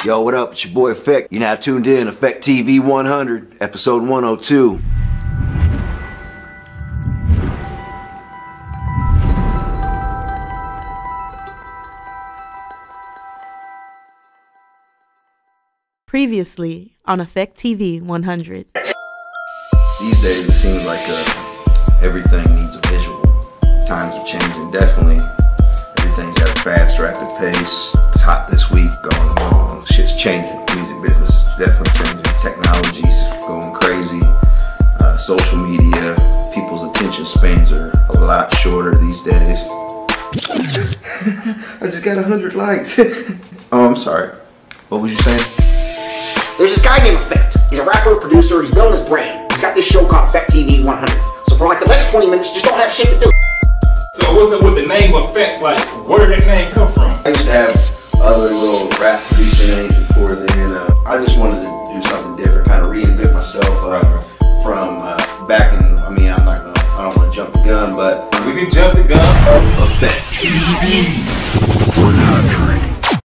Yo, what up? It's your boy Ephect. You're now tuned in Ephect TV100, episode 102. Previously on Ephect TV100. These days it seems like everything needs a visual. Times are changing, definitely. Everything's at a fast, rapid pace. It's hot this week, going along. Shit's changing. Music business is definitely changing. Technology's going crazy. Social media, people's attention spans are a lot shorter these days. I just got 100 likes. Oh, I'm sorry. What was you saying? There's this guy named Ephect. He's a rapper, producer, he's building his brand. He's got this show called Ephect TV100. So for like the next 20 minutes, just don't have shit to do. So what's up with the name Ephect? Like, where did that name come from? I used to have other little rap producer names before then. I just wanted to do something different, kind of reinvent myself from back in, I mean, I don't want to jump the gun, but We can jump the gun. Ephect TV100.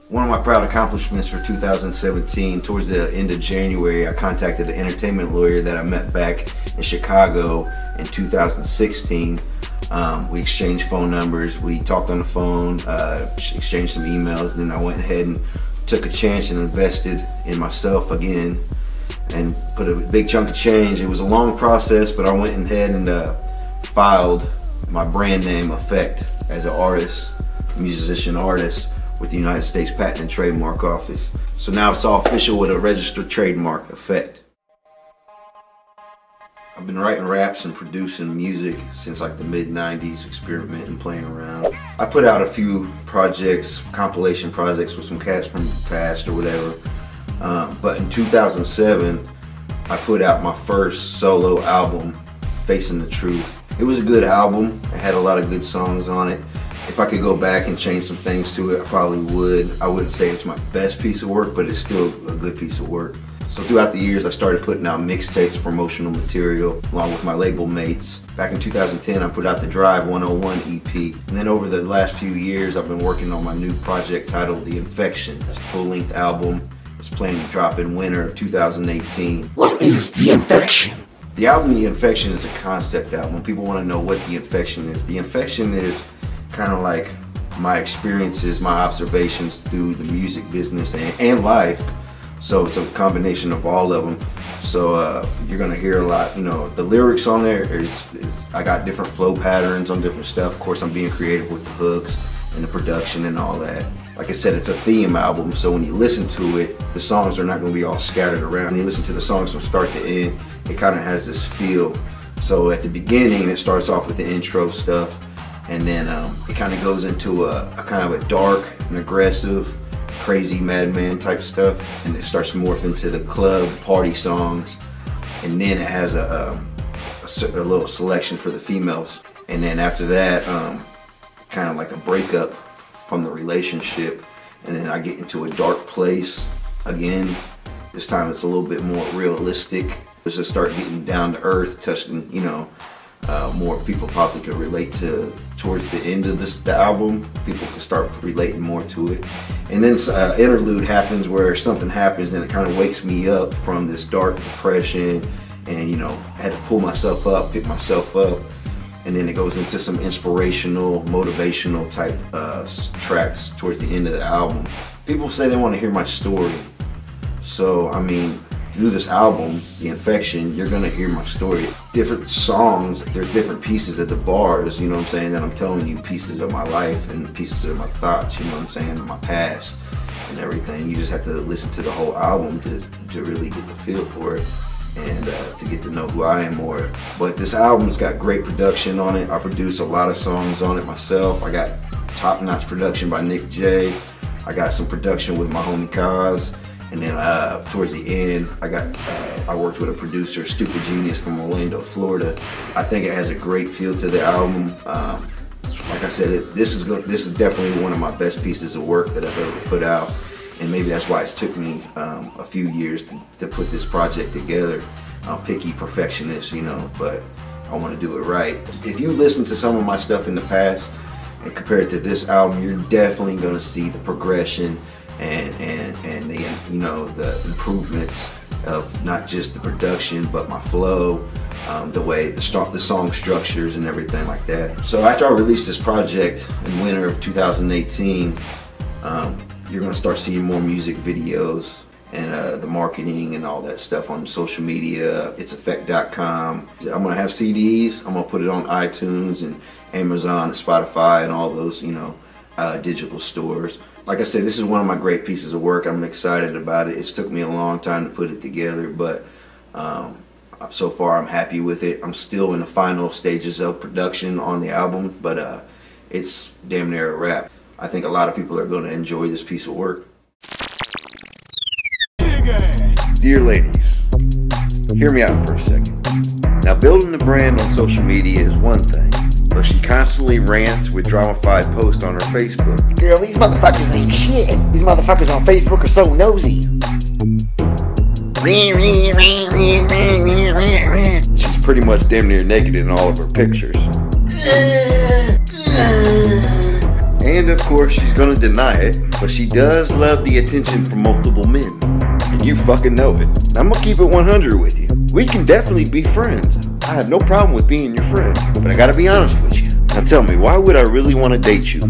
One of my proud accomplishments for 2017, towards the end of January, I contacted an entertainment lawyer that I met back in Chicago in 2016. We exchanged phone numbers, we talked on the phone, exchanged some emails, then I went ahead and took a chance and invested in myself again and put a big chunk of change. It was a long process, but I went ahead and filed my brand name Ephect as an artist, musician artist, with the United States Patent and Trademark Office. So now it's all official with a registered trademark, Ephect. I've been writing raps and producing music since like the mid-90s, experimenting, playing around. I put out a few projects, compilation projects with some cats from the past or whatever. But in 2007, I put out my first solo album, Facing the Truth. It was a good album. It had a lot of good songs on it. If I could go back and change some things to it, I probably would. I wouldn't say it's my best piece of work, but it's still a good piece of work. So throughout the years, I started putting out mixtapes, promotional material, along with my label mates. Back in 2010, I put out the Drive 101 EP. And then over the last few years, I've been working on my new project titled The Infection. It's a full-length album. It's planned to drop in winter of 2018. What is the infection? The album The Infection is a concept album. People want to know what The Infection is. The Infection is kind of like my experiences, my observations through the music business and life. So it's a combination of all of them. So you're gonna hear a lot, you know, the lyrics on there I got different flow patterns on different stuff. Of course, I'm being creative with the hooks and the production and all that. Like I said, it's a theme album, so when you listen to it, the songs are not gonna be all scattered around. When you listen to the songs from start to end, it kind of has this feel. So at the beginning, it starts off with the intro stuff, and then it kind of goes into a kind of a dark and aggressive, crazy madman type stuff, and it starts to morph into the club party songs, and then it has a little selection for the females, and then after that, kind of like a breakup from the relationship, and then I get into a dark place again. This time it's a little bit more realistic. Let's just start getting down to earth, touching, you know, more people probably could relate to towards the end of the album. People can start relating more to it. And then interlude happens where something happens and it kind of wakes me up from this dark depression, and you know, I had to pull myself up, pick myself up. And then it goes into some inspirational, motivational type tracks towards the end of the album. People say they want to hear my story. So, I mean, through this album, The Infection, you're gonna hear my story. Different songs, there's different pieces at the bars, you know what I'm saying, that I'm telling you pieces of my life and pieces of my thoughts, you know what I'm saying, of my past and everything. You just have to listen to the whole album to really get the feel for it and to get to know who I am more. But this album's got great production on it. I produce a lot of songs on it myself. I got top-notch production by Nick J. I got some production with my homie Kaz. And then towards the end, I worked with a producer, Stupid Genius from Orlando, Florida. I think it has a great feel to the album. Like I said, this is definitely one of my best pieces of work that I've ever put out. And maybe that's why it's took me a few years to put this project together. I'm a picky perfectionist, you know, but I want to do it right. If you listen to some of my stuff in the past, And compared to this album, you're definitely gonna see the progression and the, you know, the improvements of not just the production but my flow, the way the song structures and everything like that. So after I released this project in winter of 2018, you're gonna start seeing more music videos and the marketing and all that stuff on social media. It's EPHECT.com. I'm gonna have CDs. I'm gonna put it on iTunes and Amazon and Spotify and all those, you know, digital stores. Like I said, this is one of my great pieces of work. I'm excited about it. It's took me a long time to put it together, but so far I'm happy with it. I'm still in the final stages of production on the album, but it's damn near a wrap. I think a lot of people are going to enjoy this piece of work. Dear ladies, hear me out for a second. Now, building the brand on social media is one thing, but she constantly rants with drama-fied posts on her Facebook. Girl, these motherfuckers ain't shit. These motherfuckers on Facebook are so nosy. She's pretty much damn near naked in all of her pictures. And of course, she's gonna deny it, but she does love the attention from multiple men. And you fucking know it. I'm gonna keep it 100 with you. We can definitely be friends. I have no problem with being your friend, but I gotta be honest with you. Now tell me, why would I really want to date you?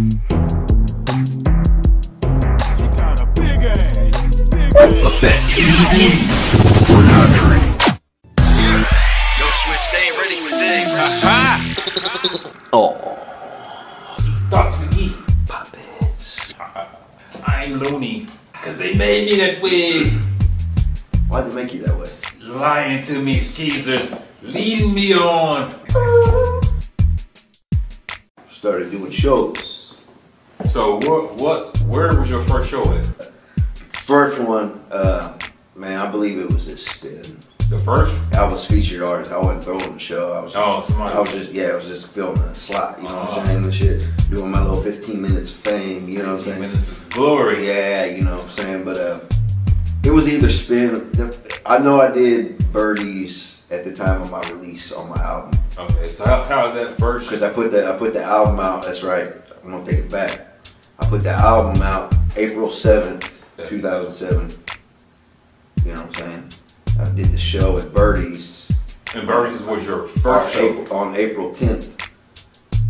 EPHECT TV100. Yo, Switch, they ain't ready for this. Thoughts to eat. Puppets. I'm loony. Cause they made me that way. Why'd they make you that way? Lying to me, skeezers. Leading me on. Started doing shows. So where was your first show at? First one, man, I believe it was this Spin. The first? I was featured artist. I wasn't throwing the show. I was just filming a slot, you know what I'm saying, and shit. Doing my little 15 minutes of fame, you know what I'm saying? 15 minutes of glory. Yeah, you know what I'm saying, but it was either Spin. I know I did Birdies at the time of my release on my album. Okay, so how did that first? Because I put the album out. That's right. I'm gonna take it back. I put the album out April 7th, 2007. You know what I'm saying? I did the show at Birdies. And Birdies was your first show? On April 10th.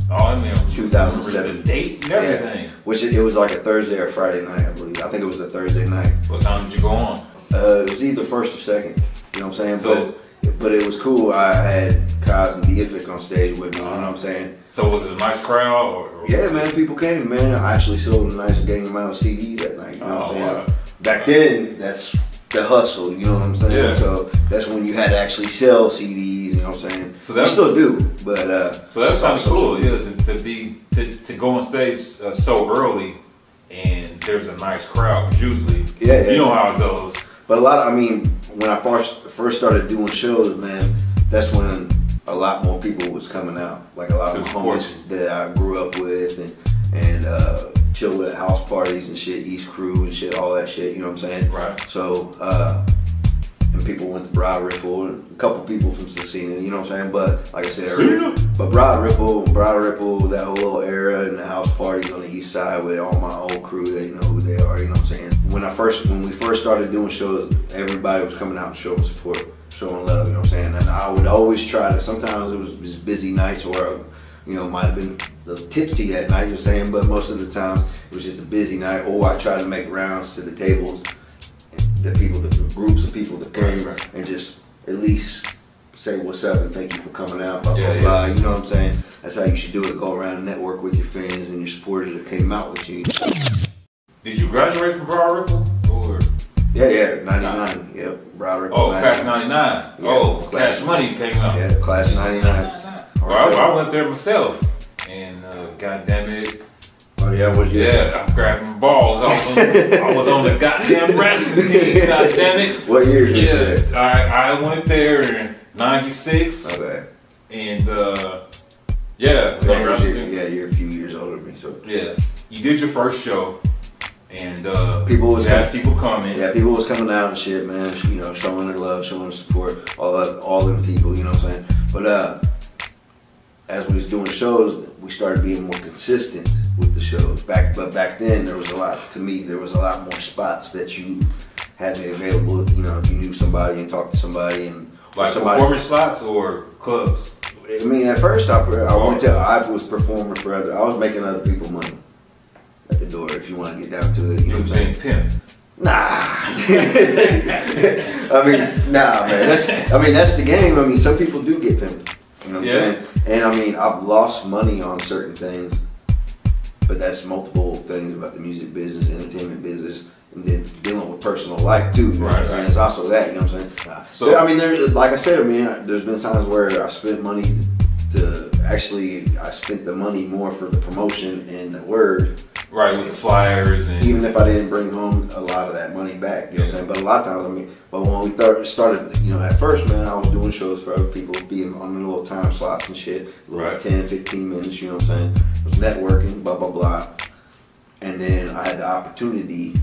Oh, I mean, 2007. The date and everything. Yeah. Which it was like a Thursday or Friday night, I believe. I think it was a Thursday night. What time did you go on? It was either first or second. You know what I'm saying? But it was cool. I had Kaz and the Ephect on stage with me. You know what I'm saying? So was it a nice crowd? Or yeah, man. People came, man. I actually sold a nice gang amount of CDs that night. You know what I'm saying? Wow. Back then, that's the hustle. You know what I'm saying? Yeah. So that's when you had to actually sell CDs. You know what I'm saying? So that's, we still do, but so that's kind of cool. Yeah, to go on stage so early and there's a nice crowd. 'Cause usually, you know how it goes. But a lot of, I mean, when I first started doing shows, man, that's when a lot more people was coming out. Like a lot of homies that I grew up with and chill with at house parties and shit, East Crew and shit, all that shit, you know what I'm saying? Right. So, and people went to Broad Ripple and a couple people from Cecina, you know what I'm saying? But like I said earlier, but Broad Ripple, that whole little era and the house parties on the east side with all my old crew, they know who they are, you know what I'm saying? When we first started doing shows, everybody was coming out and showing support, showing love, you know what I'm saying? And I would always try to, sometimes it was just busy nights or, you know, might have been a little tipsy that night, you know what I'm saying? But most of the time, it was just a busy night, or I try to make rounds to the tables, the groups of people that came, and just at least say what's up and thank you for coming out, blah, blah, blah, you know what I'm saying? That's how you should do it, go around and network with your fans and your supporters that came out with you. Did you graduate from Broad Ripple? Or? Yeah, 99, yep, Broad Ripple. Oh, Class 99. Yeah, oh, Cash Money came out. Yeah, Class 99. Well, I went there myself, and goddamn it. Oh yeah, what you? Yeah, I'm grabbing balls. I was on the goddamn wrestling team. Goddamn it. What year did you there? I went there in '96. Okay. And yeah, you're a few years older than me, so yeah. You did your first show, and people had people coming. Yeah, people was coming out and shit, man. You know, showing their love, showing their support, all them people. You know what I'm saying? But as we was doing shows, we started being more consistent with the shows. But back then, there was a lot. To me, there was a lot more spots that you had available. You know, if you knew somebody and talked to somebody and like performance slots or clubs. I mean, at first I was performing for other. I was making other people money at the door. If you want to get down to it, you know what I'm saying? Pimp. Nah. I mean, nah, man. That's the game. I mean, some people do get pimped. You know what I'm saying? And I mean, I've lost money on certain things, but that's multiple things about the music business, entertainment business, and then dealing with personal life too. You know what I'm saying? It's also that. You know what I'm saying? So I mean, like I said, I mean, there's been times where I spent money I spent the money more for the promotion and the word. Right, with the flyers and even if I didn't bring home a lot of that money back, you know what I'm saying? But a lot of times, I mean, but when we started, you know, at first, man, I was doing shows for other people, being on the little time slots and shit, little 10, 15 minutes, you know what I'm saying? I was networking, blah, blah, blah. And then I had the opportunity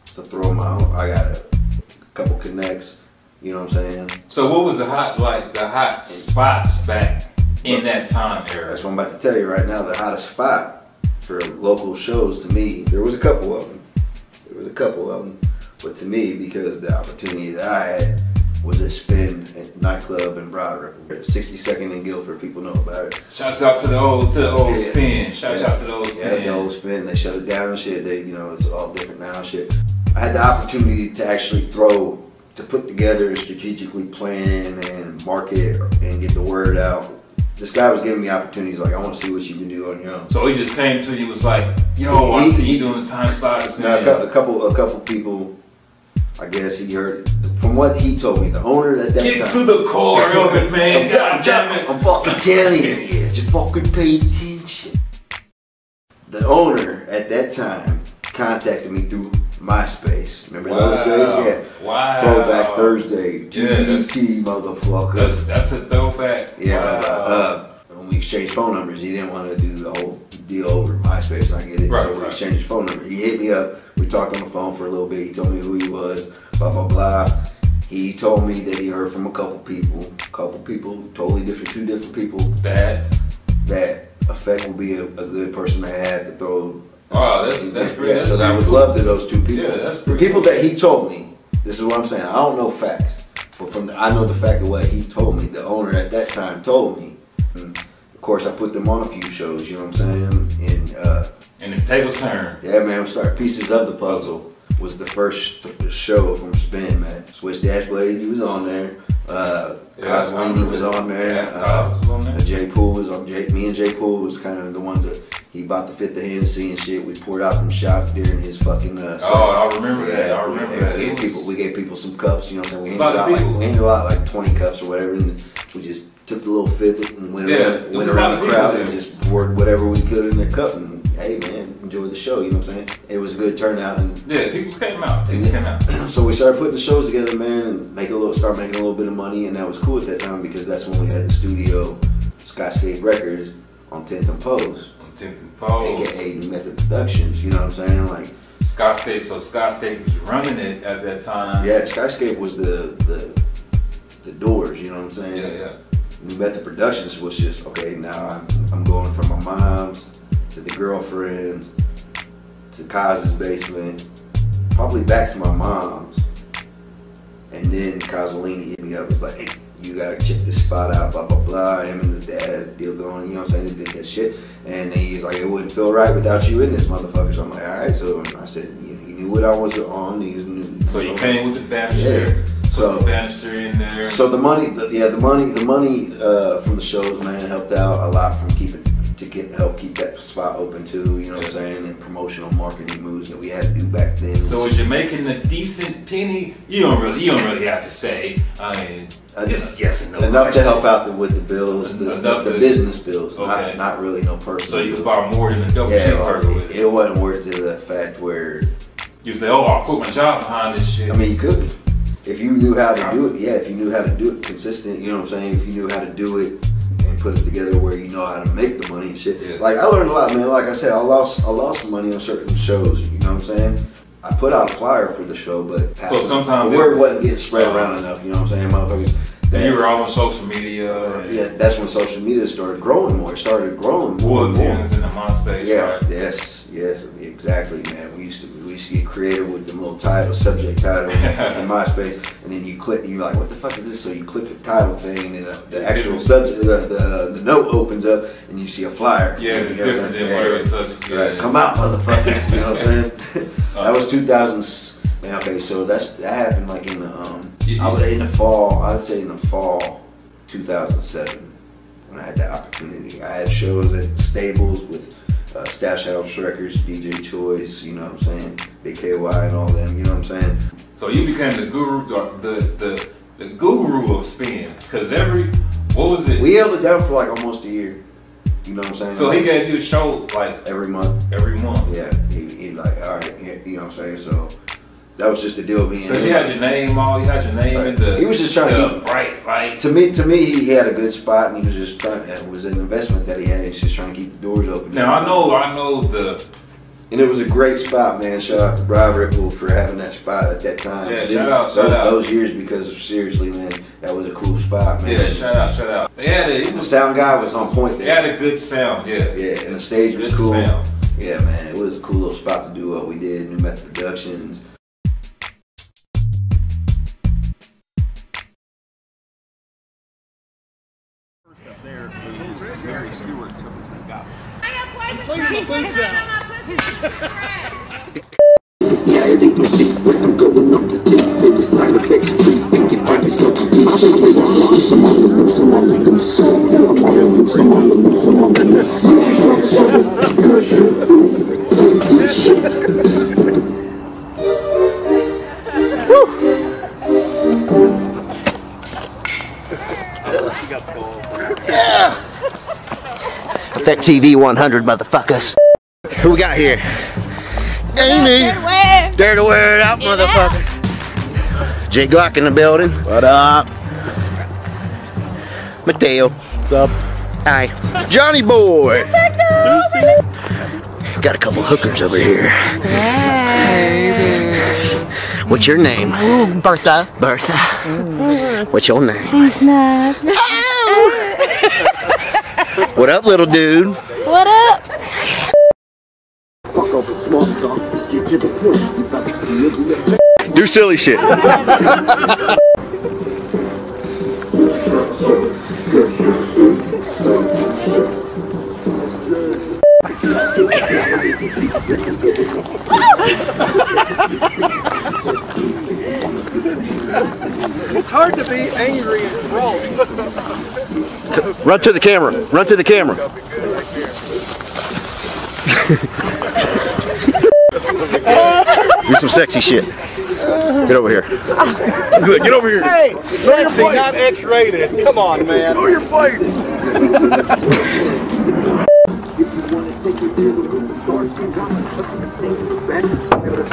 to throw my own, I got a couple connects, you know what I'm saying? So what was the hot spots back in that time era? That's what I'm about to tell you right now. The hottest spot for local shows to me, there was a couple of them. But to me, because the opportunity that I had was at Spin at nightclub in Broderick, 62nd and Guilford. People know about it. Shouts out to the old Spin. Shouts out to the old Spin. Yeah, the old Spin. They shut it down and shit. They, you know, it's all different now and shit. I had the opportunity to actually to put together, strategically plan and market and get the word out. This guy was giving me opportunities, like, I want to see what you can do on your own. So he just came to you, was like, yo, I see you doing the time slots. A couple people, I guess he heard it. From what he told me, the owner at that time. Get to the core of it, man. I'm fucking telling you, just fucking pay attention. The owner at that time contacted me through MySpace. Remember those days? Yeah. Wow. Throwback Thursday. TBT, motherfucker. That's a throwback. Yeah. Wow. When we exchanged phone numbers, he didn't want to do the whole deal over MySpace. I get it. Right, so we exchanged his phone number. He hit me up. We talked on the phone for a little bit. He told me who he was. Blah blah blah. He told me that he heard from a couple people, totally different, two different people. That Ephect will be a good person to have to throw. Wow, that's pretty. Yeah, so I was love to those two people. Yeah, the people that he told me. This is what I'm saying. I don't know facts, but I know the fact of what he told me. The owner at that time told me. And of course, I put them on a few shows. You know what I'm saying? And the tables turned. Yeah, man. We started Pieces of the Puzzle. Was the first show from Spin, man. Switch Dashblade, he was on there. Coslini was on there. Jay Poole was on. Me and Jay Poole was kind of the ones that he bought the fifth of Hennessy and shit. We poured out them shots during his fucking. I remember that. I remember that. We gave people some cups. You know what I'm saying? We handed out like 20 cups or whatever, and we just took the little fifth and went around the crowd and just poured whatever we could in their cup. And hey, man, enjoy the show. You know what I'm saying? It was a good turnout. And people came out. So we started putting the shows together, man, and start making a little bit of money, and that was cool at that time because that's when we had the studio, Skyscape Records, on 10th and Post. On 10th and Post. AKA New Method Productions. You know what I'm saying? Like Skyscape. So Skyscape was running it at that time. Yeah, Skyscape was the doors. You know what I'm saying? Yeah. New Method Productions was just okay. Now I'm going from my mom's to the girlfriend's to Kaz's basement, probably back to my mom's, and then Coslini hit me up. Was like, hey, you gotta check this spot out, blah blah blah. Him and his dad had a deal going, you know what I'm saying? They did that shit, and then he's like, it wouldn't feel right without you in this motherfucker. So I'm like, all right. So I said, he knew what I was on. He knew. So you came with the banister. Yeah. So the banister in there. So the money from the shows, man, helped out a lot from help keep that spot open too. You know what I'm saying? And promotional marketing moves that we had to do back then. So as you're making a decent penny, you don't really have to say. I mean, it's yes and no. Enough to help out with the bills, the business bills. Okay. Not really no personal. So you could buy more than a double cheeseburger with it. It wasn't worth to the fact where you say, "Oh, I'll quit my job behind this shit." I mean, you could. If you knew how to do it, yeah, if you knew how to do it consistent, you know what I'm saying? If you knew how to do it and put it together where you know how to make the money and shit. Yeah. Like, I learned a lot, man. Like I said, I lost some money on certain shows, you know what I'm saying? I put out a flyer for the show, but so sometimes the word wasn't getting spread around enough, you know what I'm saying? Motherfuckers, You were all on social media. Yeah, that's when social media started growing more. It started growing more and more. In the MySpace. Yeah, right? yes, exactly, man. We used to get creative with the little title, subject title in MySpace, and then you click, and you're like, what the fuck is this? So you click the title thing, and then the actual subject, the note opens up, and you see a flyer. Yeah, it's different than whatever subject. Right. Come out, motherfuckers. You know what I'm saying? That was 2000. Man, okay, so that happened like in the I was in the fall. I'd say in the fall 2007 when I had that opportunity. I had shows at stables with Stash House Records, DJ Choice, you know what I'm saying, Big KY and all them, you know what I'm saying. So you became the guru, the guru of spin, because what was it? We held it down for like almost a year. You know what I'm saying? So he gave you a show like every month. Every month. Yeah, he like, all right, you know what I'm saying. So that was just the deal being. Because he had your name in the. He was just trying to bright light. To me, he had a good spot, and he was just trying. It was an investment that he had. He's just trying to keep the doors open. Now I know the. And it was a great spot, man. Shout out to Brian Ripple for having that spot at that time. Yeah, shout out. Those years, because seriously, man, that was a cool spot, man. Yeah, shout out. The sound guy was on point there. They had a good sound, yeah. Yeah, and the stage was cool. Sound. Yeah, man, it was a cool little spot to do what we did. New Method Productions. Clean my boots out. Ephect TV100, motherfuckers. Who we got here? Amy. Dare to wear it out, motherfucker. Jay Glock in the building. What up? Mateo. What's up? Hi. Johnny Boy. Got a couple hookers over here. What's your name? Ooh, Bertha. Bertha. What's your name? What up, little dude? What up? Do silly shit. It's hard to be angry and broke. Run to the camera. Run to the camera. Do some sexy shit. Get over here. Good. Get over here. Hey, sexy, not X-rated. Come on, man. Throw your plate.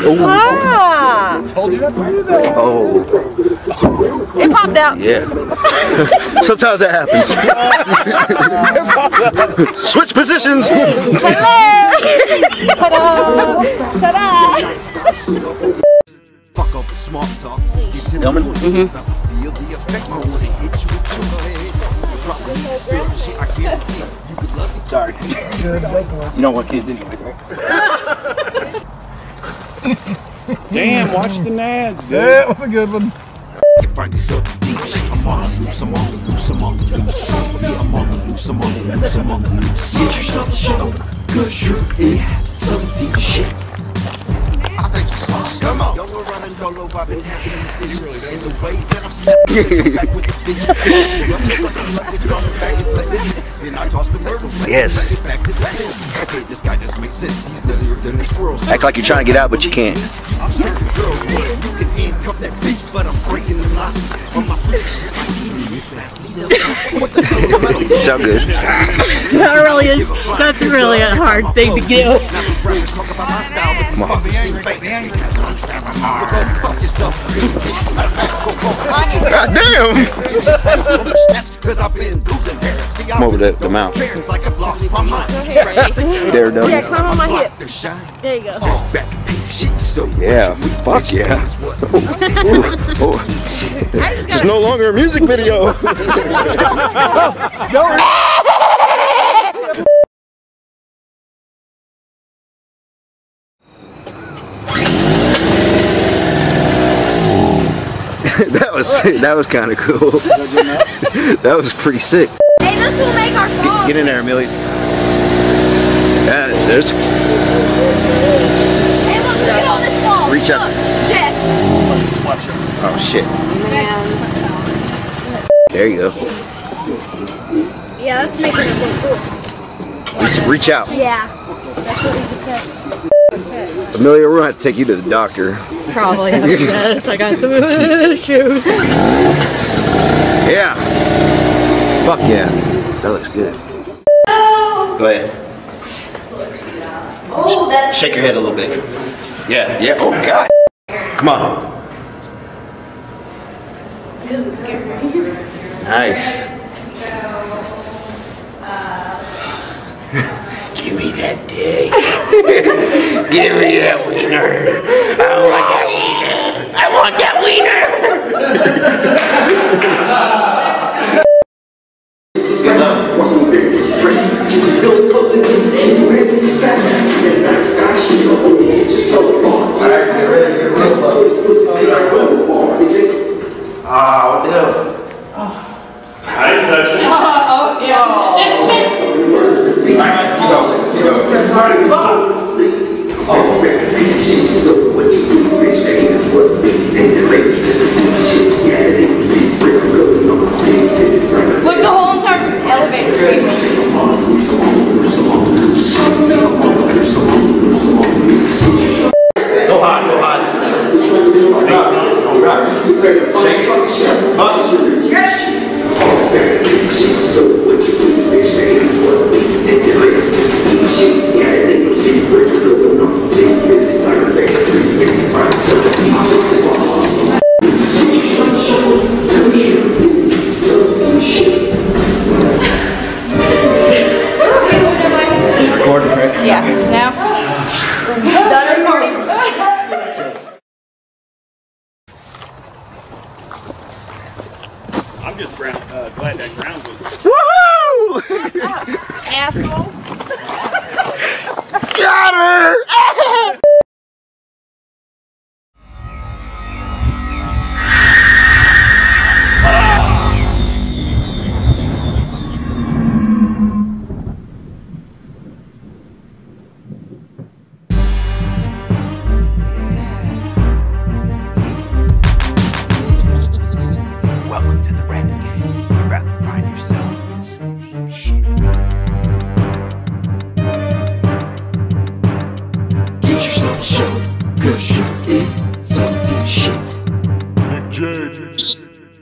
Ah! Oh. It popped out. Yeah. Sometimes that happens. Switch positions. Ta-da! Ta-da! Fuck up the smart talk. Coming? Sorry. You don't want kids anyway, right? Damn, watch the nads, dude. That was a good one. You find yourself deep shit. I'm on the loose, I'm on the loose, I'm on the loose. Yeah, I'm on the loose, I'm on the loose, I'm on the loose. Get yourself shit on, cause you're in some deep shit. I think he's lost. Come on. Yo, we're running Dolo, I've been having this vision. In the way that I'm snapping back with the vision. Then I toss the murder. Yes. Back to that. Okay, this guy doesn't make sense. He's nuttier than the squirrels. Act like you're trying to get out, but you can't. I'm sticking girls with you can handcuff that bitch, but I'm breaking the locks on my bitch. Sound good. That really is. That's really a hard thing to do. Come on. God damn! Come over the mouth. There, though. Yeah, climb on my hip. There you go. Yeah, fuck yeah. It's no longer a music video. that was kind of cool. That was pretty sick. Hey, this will make our vlog. Get in there, Amelia. Yeah, there's. Hey, look at all this wall. Reach up. Death. Oh shit. There you go. Yeah, that's making it look cool. Reach out. Yeah, that's what we just said. Amelia, we're gonna have to take you to the doctor. Probably. Yes, I got some shoes. Yeah. Fuck yeah. That looks good. Go ahead. Oh, that's. Shake your head a little bit. Yeah, yeah. Oh God. Come on. Because it's scary. Nice. Give me that dick. Give me that wiener. I want that wiener. I want that wiener. Oh, damn. I didn't touch it. Oh, yeah. Look, the whole entire elevator. Go hot, go hot. Shake it. It's recording, right? Yeah, now. Done recording. I'm just glad that ground was. Woohoo! Asshole. Got her! Welcome to the rap game. You're about to find yourself in some deep shit. Get yourself a show, cause you're in some deep shit.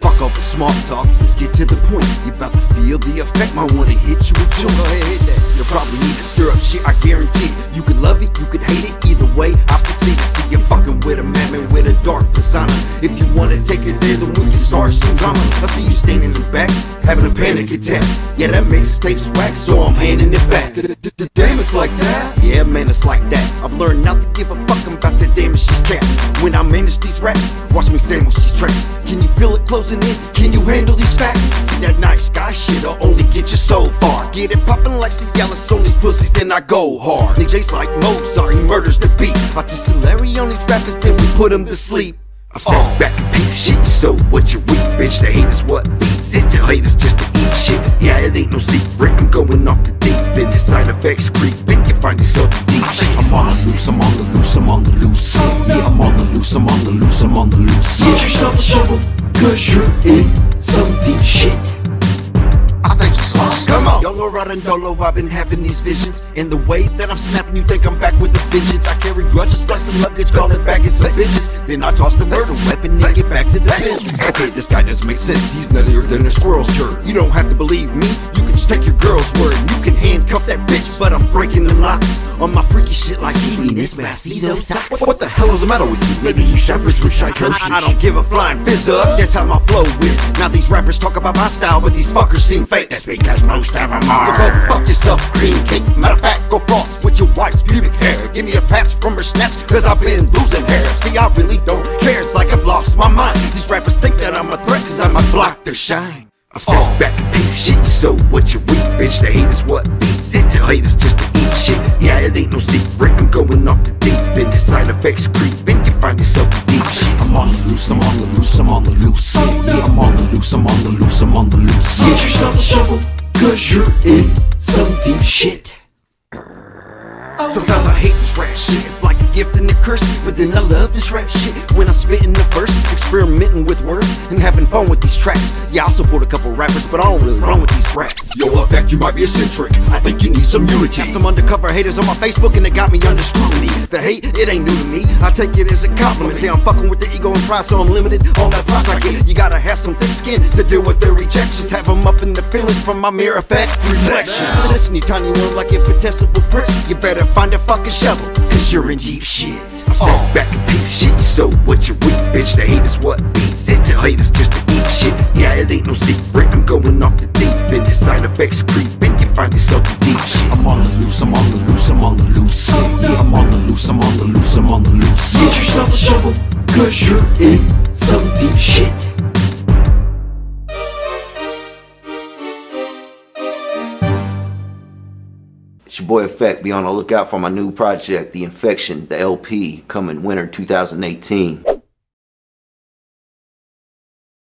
Fuck all the smart talk, let's get to the point. You're about to feel the effect, might wanna hit you with joy. Go ahead, hit that. You'll probably need to stir up shit, I guarantee. You could love it, you could hate it, either way, I'll succeed. See you fucking with a madman with a dark persona. If you wanna take it there, then we can start some drama. I see you standing in the back, having a panic attack. Yeah, that mixtape's whack, so I'm handing it back. Damn, it's like that? Yeah, man, it's like that. I've learned not to give a fuck about the damage she's cast. When I manage these raps, watch me sandwich these tracks. Can you feel it closing in? Can you handle these facts? See that nice guy shit'll only get you so far. Get it poppin' like Cialis on these pussies, then I go hard. Nick J's like Mozart, he murders the beat. Artistillery on these rappers, then we put them to sleep. I fall back and peep shit, so what you weak, bitch? The hate is what feeds it, tell haters just to eat shit. Yeah, it ain't no secret, I'm going off the deep end. The side effects creeping, you find yourself deep shit. I'm on the loose, I'm on the loose, I'm on the loose. Yeah, I'm on the loose, I'm on the loose, I'm on the loose. Get yourself a shovel, cause you're in some deep shit. I think he's lost. Come on. Yolo Rodandolo, I've been having these visions. In the way that I'm snapping, you think I'm back with the vengeance. I carry grudges like some luggage, call it back, it's some bitches. Then I toss the murder weapon and get back to the business. Okay, this guy doesn't make sense, he's nuttier than a squirrel's turd. You don't have to believe me, you can just take your girl's word. And you can handcuff that bitch, locks, but I'm breaking them locks on my freaky shit like Venus, Macedo socks. What the hell is the matter with you? Maybe he suffers with psychosis. I don't give a flying fizz up, that's how my flow is. Now these rappers talk about my style, but these fuckers seem fake. That's because most of them are. So go fuck yourself, cream cake. Matter of fact, go floss with your wife's pubic hair. Give me a patch from her snatch, cause I've been losing hair. See, I really don't care, it's like I've lost my mind. These rappers think that I'm a threat, cause I might block their shine. I sit back and peep shit, so what you weak, bitch? The hate is what feeds it. Tell haters just to eat shit. Yeah, it ain't no secret. I'm going off the deep end. The side effects creeping. You find yourself in deep shit. I'm on the loose, I'm on the loose, I'm on the loose. Yeah, I'm on the loose, I'm on the loose, I'm on the loose. Get yourself a shovel, cause you're in some deep shit. Sometimes I hate this rap shit, it's like a gift and a curse. But then I love this rap shit when I spit in the verse, experimenting with words and having fun with these tracks. Yeah, I support a couple rappers, but I don't really run with these raps. Yo, Ephect, you might be eccentric. I think you need some unity. Got some undercover haters on my Facebook and it got me under scrutiny. The hate, it ain't new to me. I take it as a compliment. Say I'm fucking with the ego and pride, so I'm limited on that price I get. You gotta have some thick skin to deal with their rejections. Have them up in the feelings from my mere effect reflections. Listen, you tiny one like infinitesimal bricks. You better find a fucking shovel, cause you're in deep shit. I sit back and peep shit, so what you weak, bitch? The hate is what feeds it. Tell haters just to eat shit. Yeah, it ain't no secret. I'm going off the deep end. The side effects creeping. You find yourself in deep shit. I'm on the loose, I'm on the loose, I'm on the loose. Yeah, I'm on the loose, I'm on the loose, I'm on the loose. Get yourself a shovel, cause you're in some deep shit. It's your boy Ephect. Be on the lookout for my new project, The Infection, the LP, coming winter 2018.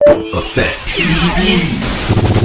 Ephect TV.